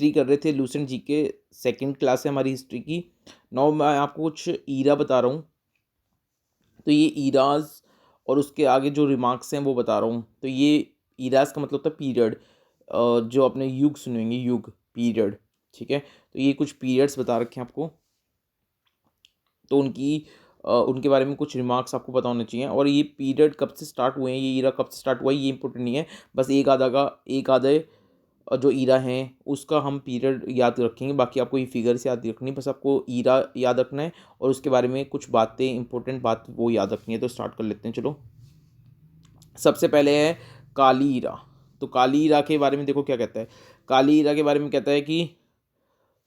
History कर रहे थे लूसेंट जी के, सेकंड क्लास है हमारी हिस्ट्री की। नाउ मैं आपको कुछ ईरा बता रहा हूँ। तो ये ईराज और उसके आगे जो रिमार्क्स हैं वो बता रहा हूँ। तो ये ईराज का मतलब होता है पीरियड, जो अपने युग सुनेंगे, युग पीरियड, ठीक है। तो ये कुछ पीरियड्स बता रखे हैं आपको, तो उनके बारे में कुछ रिमार्क्स आपको पता होने चाहिए। और ये पीरियड कब से स्टार्ट हुए हैं, ये ईरा कब से स्टार्ट हुआ है, ये इंपॉर्टेंट नहीं है। बस एक आधे जो ईरा हैं उसका हम पीरियड याद रखेंगे, बाकी आपको ये फिगर से याद रखनी है। बस आपको ईरा याद रखना है और उसके बारे में कुछ बातें, इंपॉर्टेंट बात वो याद रखनी है। तो स्टार्ट कर लेते हैं, चलो। सबसे पहले है काली ईरा। तो काली ईरा के बारे में देखो क्या कहता है। काली ईरा के बारे में कहता है कि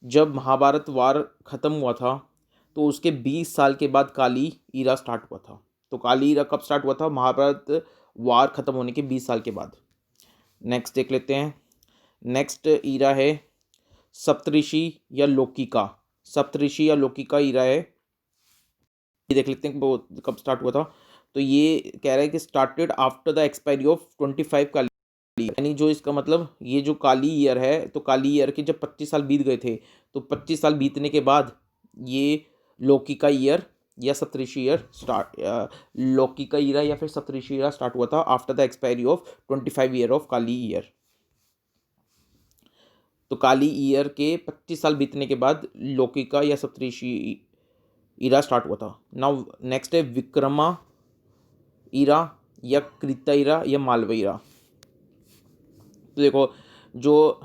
जब महाभारत वार ख़त्म हुआ था तो उसके 20 साल के बाद काली ईरा स्टार्ट हुआ था। तो काली ईरा कब स्टार्ट हुआ था? महाभारत वार ख़त्म होने के 20 साल के बाद। नेक्स्ट देख लेते हैं। नेक्स्ट ईरा है सप्तऋषि या लौकिका। सप्तऋषि या लौकिका ईरा है, ये देख लेते हैं वो कब स्टार्ट हुआ था। तो ये कह रहा है कि started after the expiry of 25 काली, यानी जो इसका मतलब ये जो काली ईयर है, तो काली ईयर के जब 25 साल बीत गए थे, तो 25 साल बीतने के बाद ये लौकिका ईयर या सप्तऋषि ईयर स्टार्ट, लौकिका ईरा या फिर सप्तऋषि ईरा स्टार्ट हुआ था after the expiry of 25 year of Kali year. तो काली ईयर के 25 साल बीतने के बाद लौकिका या सप्तऋषि ईरा स्टार्ट हुआ था। नाउ नेक्स्ट है विक्रमा ईरा या कृता ईरा या मालवा ईरा। तो देखो, जो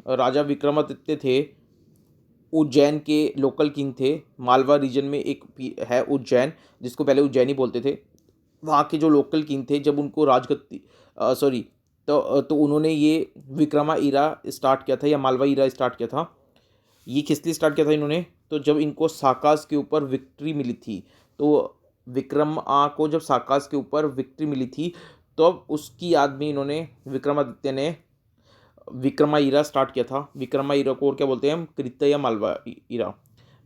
राजा विक्रमादित्य थे, उज्जैन के लोकल किंग थे। मालवा रीजन में एक है उज्जैन, जिसको पहले उज्जैनी बोलते थे। वहाँ के जो लोकल किंग थे, जब उनको राजगद्दी सॉरी तो उन्होंने ये विक्रमा ईरा स्टार्ट किया था या मालवा ईरा स्टार्ट किया था। ये किस लिए स्टार्ट किया था इन्होंने? तो जब इनको साकास के ऊपर विक्ट्री मिली थी, तो विक्रमा को जब साकास के ऊपर विक्ट्री मिली थी, तो अब उसकी याद में इन्होंने, विक्रमादित्य ने विक्रमा ईरा स्टार्ट किया था। विक्रमा ईरा को और क्या बोलते हैं हम? कृत्य या मालवा ईरा।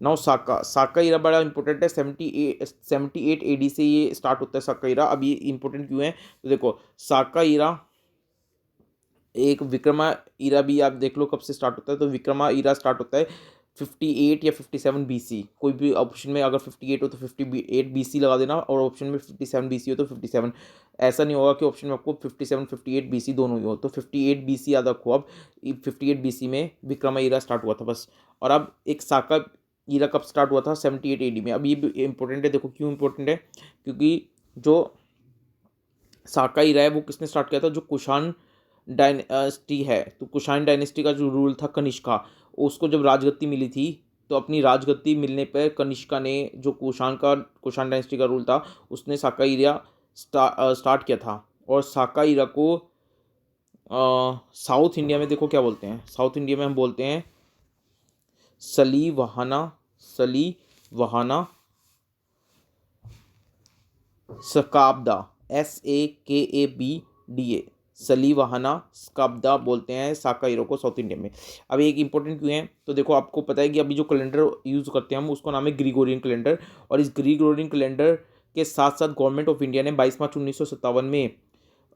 नाउ साका ईरा बड़ा इंपॉर्टेंट है। 78 AD से ये स्टार्ट होता है साका ईरा। अब ये इंपॉर्टेंट क्यों है? तो देखो, साका ईरा एक विक्रमा ईरा भी आप देख लो कब से स्टार्ट होता है। तो विक्रमा ईरा स्टार्ट होता है 58 या 57 BC। कोई भी ऑप्शन में अगर 58 हो तो 58 BC लगा देना, और ऑप्शन में 57 BC हो तो 57। ऐसा नहीं होगा कि ऑप्शन में आपको 57 58 BC दोनों ही हो। तो 58 BC याद रखो। अब 58 BC में विक्रमा ईरा स्टार्ट हुआ था बस। और अब एक साका ईरा कब स्टार्ट हुआ था? 78 AD में। अब ये इंपॉर्टेंट है, देखो क्यों इंपॉर्टेंट है, क्योंकि जो साका ईरा है वो किसने स्टार्ट किया था? जो कुषाण डायनेस्टी है, तो कुषाण डायनेस्टी का जो रूल था कनिष्का, उसको जब राजगद्दी मिली थी, तो अपनी राजगद्दी मिलने पर कनिष्का ने, जो कुषाण डायनेस्टी का रूल था, उसने साका ईरा स्टार्ट किया था। और साका ईरा को साउथ इंडिया में देखो क्या बोलते हैं। साउथ इंडिया में हम बोलते हैं सलीवाहना, सलीवाहना स्काब्दा, SAKABDA, सलीवाहना स्काब्दा बोलते हैं साका हीरो को साउथ इंडिया में। अब एक इंपॉर्टेंट क्यों है? तो देखो, आपको पता है कि अभी जो कैलेंडर यूज़ करते हैं हम, उसका नाम है ग्रिगोरियन कैलेंडर। और इस ग्रिगोरियन कैलेंडर के साथ साथ गवर्नमेंट ऑफ इंडिया ने 22 मार्च 1957 में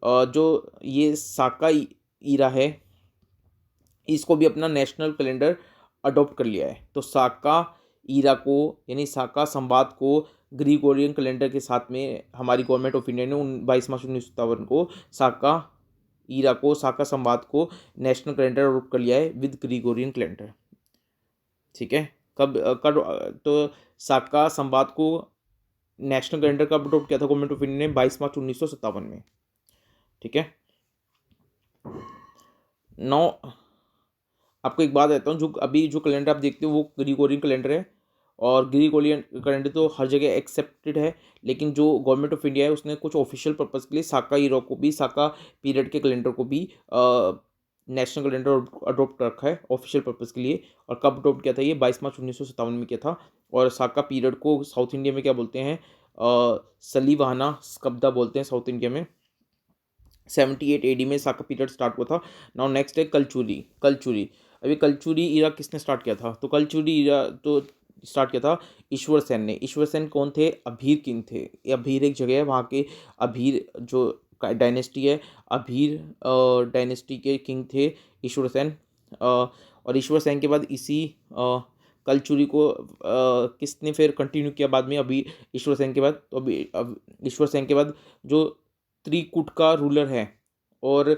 जो ये साका ईरा है, इसको भी अपना नेशनल कैलेंडर अडॉप्ट कर लिया है। तो साका ईरा को, यानी साका संवाद को ग्रिगोरियन कैलेंडर के साथ में हमारी गवर्नमेंट ऑफ इंडिया ने 22 मार्च 1957 को साका ईरा को, साका संवाद को नेशनल कैलेंडर अडॉप्ट कर लिया है विद ग्रिगोरियन कैलेंडर। ठीक है। तो साका संवाद को नेशनल कैलेंडर कब अडॉप्ट किया था गवर्नमेंट ऑफ इंडिया ने? 22 मार्च 1957 में। ठीक है। नौ आपको एक बात कहता हूँ, जो अभी जो कैलेंडर आप देखते हो वो ग्रिगोरियन कैलेंडर है। और ग्रिगोरियन कैलेंडर तो हर जगह एक्सेप्टेड है, लेकिन जो गवर्नमेंट ऑफ इंडिया है उसने कुछ ऑफिशियल पर्पज़ के लिए साका ईरा को भी, साका पीरियड के कैलेंडर को भी नेशनल कैलेंडर अडॉप्ट कर रखा है ऑफिशियल पर्पज़ के लिए। और कब अडॉप्ट किया था? ये 22 मार्च 1957 में किया था। और साका पीरियड को साउथ इंडिया में क्या बोलते हैं? सलीवाहना स्कब्दा बोलते हैं साउथ इंडिया में। 78 AD में साका पीरियड स्टार्ट हुआ था। नाउ नेक्स्ट है कलचुरी। कलचुरी, अभी कलचुरी ईरा किसने स्टार्ट किया था? तो कलचुरी ईरा तो स्टार्ट किया था ईश्वर सेन ने। ईश्वर सेन कौन थे? अभीर किंग थे। ये अभीर एक जगह है, वहाँ के अभीर जो डायनेस्टी है, अभीर डायनेस्टी के किंग थे ईश्वर सेन। और ईश्वर सेन के बाद इसी कलचुरी को किसने फिर कंटिन्यू किया बाद में, अभी ईश्वर सेन के बाद, तो अभी अब ईश्वर सेन के बाद जो त्रिकूट का रूलर है और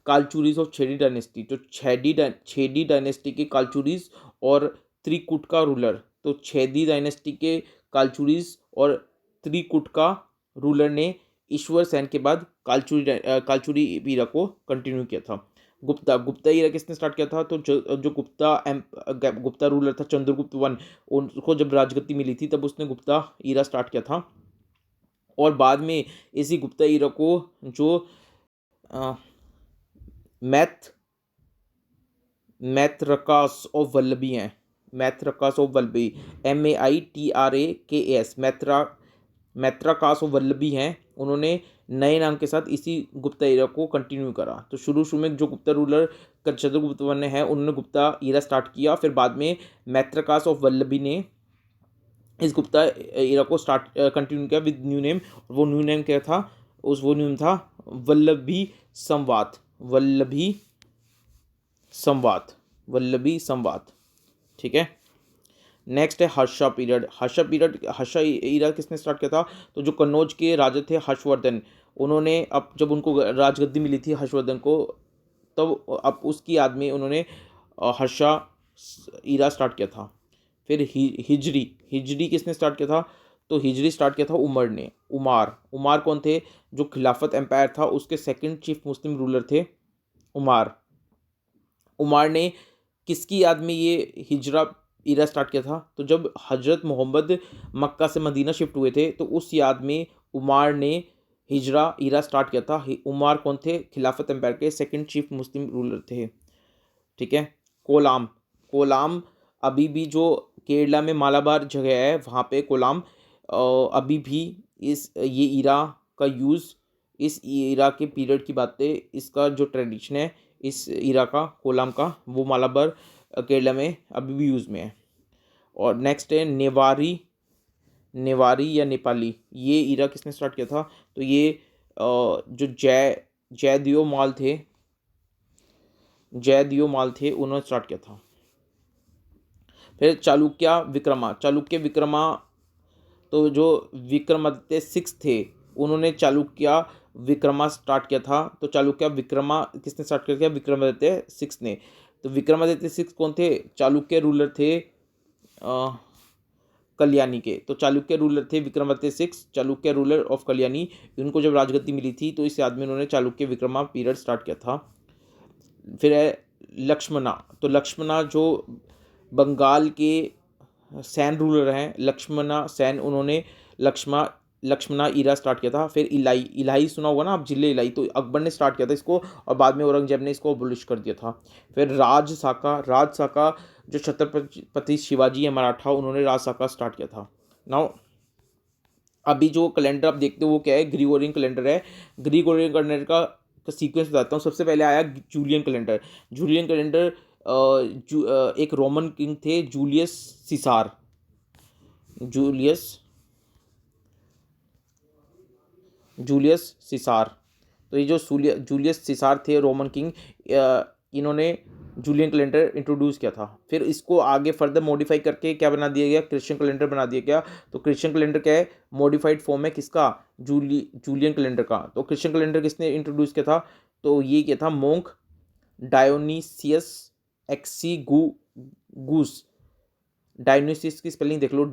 कालचुरीज ऑफ छेदी डायनेस्टी, जो छेदी डायनेस्टी के कालचुरीज और त्रिकूट का रूलर, तो छेदी डायनेस्टी के कालचुरीज और त्रिकूट का रूलर ने ईश्वर सेन के बाद कालचुरी ईरा को कंटिन्यू किया था। गुप्ता ईरा किसने स्टार्ट किया था, तो जो गुप्ता रूलर था चंद्रगुप्त वन, उनको जब राजगद्दी मिली थी तब उसने गुप्ता ईरा स्टार्ट किया था। और बाद में इसी गुप्ता ईरा को जो मैत्रकास ऑफ वल्लभी हैं, Maitrakas of Vallabhi, MAITRAKAS, Maitrakas of Vallabhi हैं, उन्होंने नए नाम के साथ इसी गुप्ता ईरा को कंटिन्यू करा। तो शुरू में जो गुप्ता रूलर चंद्रगुप्त वन है उन्होंने गुप्ता ईरा स्टार्ट किया, फिर बाद में मैत्रकास ऑफ वल्लभी ने इस गुप्ता ईरा को कंटिन्यू किया विद न्यू नेम। वो न्यू नेम क्या था, वो नेम था वल्लभी संवाद, वल्लभी संवाद। ठीक है। नेक्स्ट है हर्षा पीरियड। हर्षा ईरा किसने स्टार्ट किया था, तो जो कन्नौज के राजा थे हर्षवर्धन, उन्होंने अब जब उनको राजगद्दी मिली थी हर्षवर्धन को, तब अब उसकी याद में उन्होंने हर्षा ईरा स्टार्ट किया था। फिर हिजरी किसने स्टार्ट किया था, तो हिजरी स्टार्ट किया था उमर ने। उमार कौन थे, जो खिलाफत एम्पायर था उसके सेकंड चीफ मुस्लिम रूलर थे उमार ने किसकी याद में ये हिजरा ईरा स्टार्ट किया था, तो जब हजरत मोहम्मद मक्का से मदीना शिफ्ट हुए थे तो उस याद में उमार ने हिजरा ईरा स्टार्ट किया था। उमार कौन थे, खिलाफत एम्पायर के सेकंड चीफ मुस्लिम रूलर थे। ठीक है। कोलाम अभी भी जो केरला में मालाबार जगह है वहाँ पे कोलाम अभी भी ये ईरा का यूज़, इस ईरा के पीरियड की बातें, इसका जो ट्रेडिशन है इस ईरा का कोलाम का, वो मालाबार केरला में अभी भी यूज़ में है। और नेक्स्ट है नेवारी या नेपाली। ये ईरा किसने स्टार्ट किया था, तो ये जो जयदेव माल थे उन्होंने स्टार्ट किया था। फिर चालुक्य विक्रमा, तो जो विक्रमादित्य 6 थे उन्होंने चालुक्य विक्रमा स्टार्ट किया था। तो चालुक्य विक्रमा किसने स्टार्ट किया, विक्रमादित्य 6 ने। तो विक्रमादित्य 6 कौन थे, चालुक्य रूलर थे कल्याणी के। तो चालुक्य रूलर थे विक्रमादित्य 6, चालुक्य रूलर ऑफ कल्याणी। इनको जब राजगद्दी मिली थी तो इस याद में उन्होंने चालुक्य विक्रमा पीरियड स्टार्ट किया था। फिर है लक्ष्मणा। तो लक्ष्मणा जो बंगाल के सैन रूलर हैं, लक्ष्मणा सैन, उन्होंने लक्ष्मणा ईरा स्टार्ट किया था। फिर इलाही सुना होगा ना आप, जिले इलाही, तो अकबर ने स्टार्ट किया था इसको और बाद में औरंगजेब ने इसको अबोलिश कर दिया था। फिर राज साका जो छत्रपति शिवाजी है मराठा, उन्होंने राज साका स्टार्ट किया था। नाउ अभी जो कैलेंडर आप देखते हो वो क्या है, ग्रिगोरियन कैलेंडर है। ग्रिगोरियन कैलेंडर का सीक्वेंस बताता हूँ। सबसे पहले आया जूलियन कैलेंडर। एक रोमन किंग थे जूलियस सीसार। तो ये जो जूलियस सीसार थे रोमन किंग, इन्होंने जूलियन कैलेंडर इंट्रोड्यूस किया था। फिर इसको आगे फर्दर मॉडिफाई करके क्या बना दिया गया, क्रिश्चियन कैलेंडर बना दिया गया। तो क्रिश्चियन कैलेंडर क्या है, मॉडिफाइड फॉर्म है किसका, जूलियन कैलेंडर का। तो क्रिश्चियन कैलेंडर किसने इंट्रोड्यूस किया था, तो ये क्या था, मोंक डायोनीसियस एक्सीगूस। डायोनीसियस की स्पेलिंग देख लो,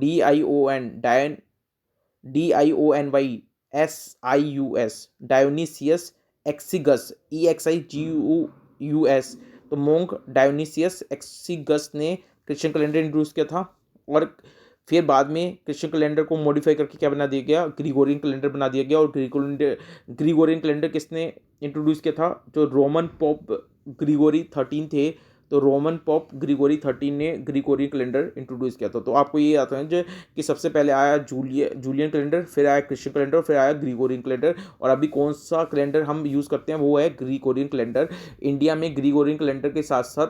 DIONYSIUS, डायोनीसियस एक्सीगस, EXIGUS। तो मोंक डायोनीसियस एक्सीगस ने क्रिश्चियन कैलेंडर इंट्रोड्यूस किया था। और फिर बाद में क्रिश्चियन कैलेंडर को मॉडिफाई करके क्या बना दिया गया, ग्रिगोरियन कैलेंडर बना दिया गया। और ग्रिगोरियन कैलेंडर किसने इंट्रोड्यूस किया था, जो रोमन पोप ग्रिगोरी 13 थे। तो रोमन पॉप ग्रिगोरी 13 ने ग्रिगोरियन कैलेंडर इंट्रोड्यूस किया था। तो आपको ये आता है जो कि सबसे पहले आया जूलियन कैलेंडर, फिर आया क्रिश्चियन कैलेंडर, फिर आया ग्रिगोरियन कैलेंडर। और अभी कौन सा कैलेंडर हम यूज़ करते हैं वो है ग्रिगोरियन कैलेंडर। इंडिया में ग्रिगोरियन कैलेंडर के साथ साथ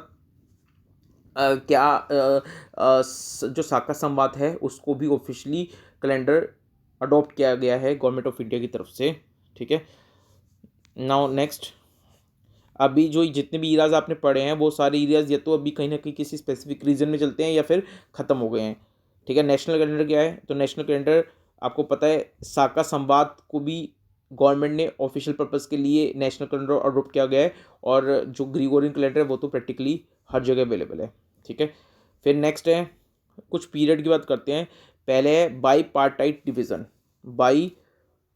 जो साका संवाद है उसको भी ऑफिशियली कैलेंडर अडॉप्ट किया गया है गवर्नमेंट ऑफ इंडिया की तरफ से। ठीक है। नाउ नेक्स्ट अभी जो जितने भी ईराज आपने पढ़े हैं वो सारे ईराज या तो अभी कहीं ना कहीं किसी स्पेसिफिक रीजन में चलते हैं या फिर ख़त्म हो गए हैं। ठीक है, नेशनल कैलेंडर क्या है? तो नेशनल कैलेंडर आपको पता है साका संवाद को भी गवर्नमेंट ने ऑफिशियल पर्पज़ के लिए नेशनल कैलेंडर अडोप्ट किया गया है, और जो ग्रिगोरियन कैलेंडर है वो तो प्रैक्टिकली हर जगह अवेलेबल है। ठीक है, फिर नेक्स्ट है कुछ पीरियड की बात करते हैं। पहले है by partite division. By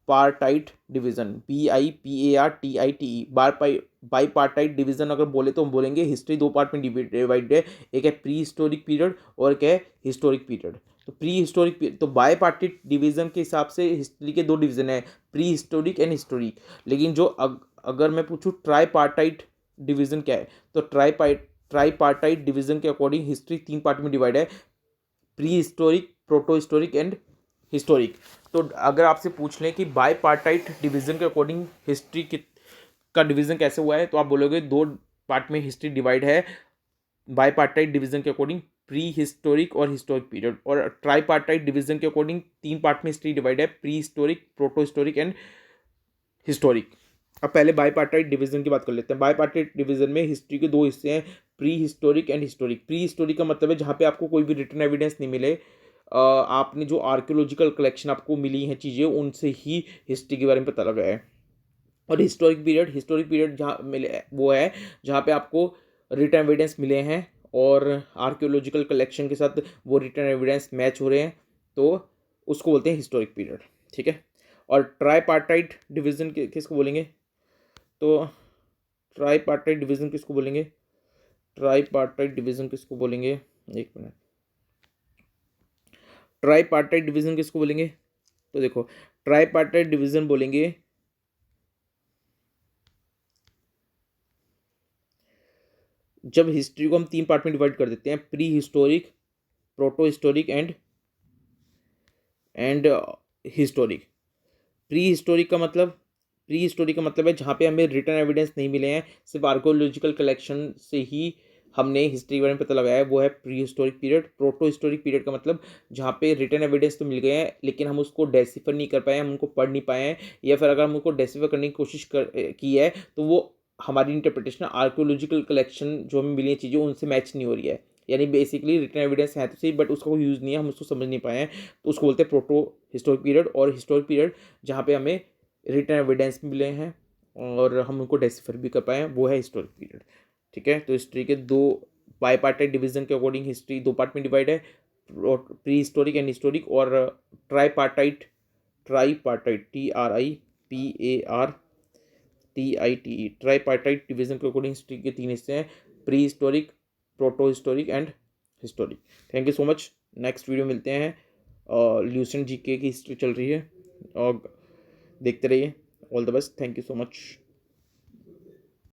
partite division, BIPARTITE, by partite division अगर बोले तो हम बोलेंगे हिस्ट्री दो पार्ट में डिवाइड है, एक है प्री हिस्टोरिक पीरियड और एक है हिस्टोरिक पीरियड। तो प्री हिस्टोरिक पीरियड, तो बाई पार्टाइट डिवीज़न के हिसाब से हिस्ट्री के दो डिवीज़न है, प्री हिस्टोरिक एंड हिस्टोरिक। लेकिन जो अगर मैं पूछूँ ट्राई पार्टाइट डिवीज़न क्या है, तो ट्राई पार्टाइट डिवीज़न के अकॉर्डिंग हिस्ट्री तीन पार्ट में डिवाइड है, pre historic, proto historic and historic. तो अगर आपसे पूछ लें कि बाई पार्टाइट डिवीज़न के अकॉर्डिंग हिस्ट्री का डिवीज़न कैसे हुआ है, तो आप बोलोगे दो पार्ट में हिस्ट्री डिवाइड है बाई पार्टाइट डिवीज़न के अकॉर्डिंग, प्री हिस्टोरिक और हिस्टोरिक पीरियड। और ट्राई पार्टाइट डिवीज़न के अकॉर्डिंग तीन पार्ट में हिस्ट्री डिवाइड है, pre historic, proto historic and historic. अब पहले बाईपार्टाइट डिवीजन की बात कर लेते हैं। बाईपार्टाइट डिवीजन में हिस्ट्री के दो हिस्से हैं, pre historic and historic. Pre historic का मतलब है जहाँ पे आपको कोई भी रिटन एविडेंस नहीं मिले, आपने जो आर्कियोलॉजिकल कलेक्शन आपको मिली हैं चीज़ें उनसे ही हिस्ट्री के बारे में पता लगा है। और हिस्टोरिक पीरियड जहाँ मिले वो है जहाँ पे आपको रिटन एविडेंस मिले हैं और आर्कियोलॉजिकल कलेक्शन के साथ वो रिटन एविडेंस मैच हो रहे हैं, तो उसको बोलते हैं हिस्टोरिक पीरियड। ठीक है, और ट्राईपार्टाइट डिवीजन किसको बोलेंगे? तो ट्राईपार्टाइट डिवीजन किसको बोलेंगे? ट्राईपार्टाइट डिवीजन किसको बोलेंगे? एक मिनट, ट्राईपार्टाइट डिवीजन किसको बोलेंगे? तो देखो, ट्राईपार्टाइट डिवीजन बोलेंगे जब हिस्ट्री को हम तीन पार्ट में डिवाइड कर देते हैं, pre historic, proto historic and historic. Pre historic का मतलब है जहाँ पे हमें रिटन एविडेंस नहीं मिले हैं, सिर्फ आर्कोलॉजिकल कलेक्शन से ही हमने हिस्ट्री के बारे में पता लगाया है, वो है pre historic period. Proto historic period का मतलब जहाँ पे रिटन एविडेंस तो मिल गए हैं लेकिन हम उसको डेसिफर नहीं कर पाए, हम उनको पढ़ नहीं पाए हैं, या फिर अगर हम उनको डेसिफर करने की कोशिश की है तो वो हमारी इंटरप्रिटेशन आर्कोलॉजिकल कलेक्शन जो हमें मिली चीज़ें उनसे मैच नहीं हो रही है। यानी बेसिकली रिटन एविडेंस है तो सही बट उसका कोई यूज़ नहीं है, हम उसको समझ नहीं पाए हैं, तो उसको बोलते हैं प्रोटो हिस्टोरिक पीरियड। और हिस्टोरिक पीरियड जहाँ पे हमें रिटन एविडेंस मिले हैं और हम उनको डेसिफर भी कर पाए हैं, वो है हिस्टोरिक पीरियड। ठीक है, तो हिस्ट्री के दो बाईपार्टाइट डिवीजन के अकॉर्डिंग हिस्ट्री दो पार्ट में डिवाइड है, प्री हिस्टोरिक एंड हिस्टोरिक। और tripartite tripartite TRIPARTITE tripartite division के अकॉर्डिंग हिस्ट्री के तीन हिस्से हैं, pre historic, proto historic and historic. Thank you so much, next video मिलते हैं। ल्यूसेंट जीके की हिस्ट्री चल रही है और देखते रहिए। All the best, thank you so much.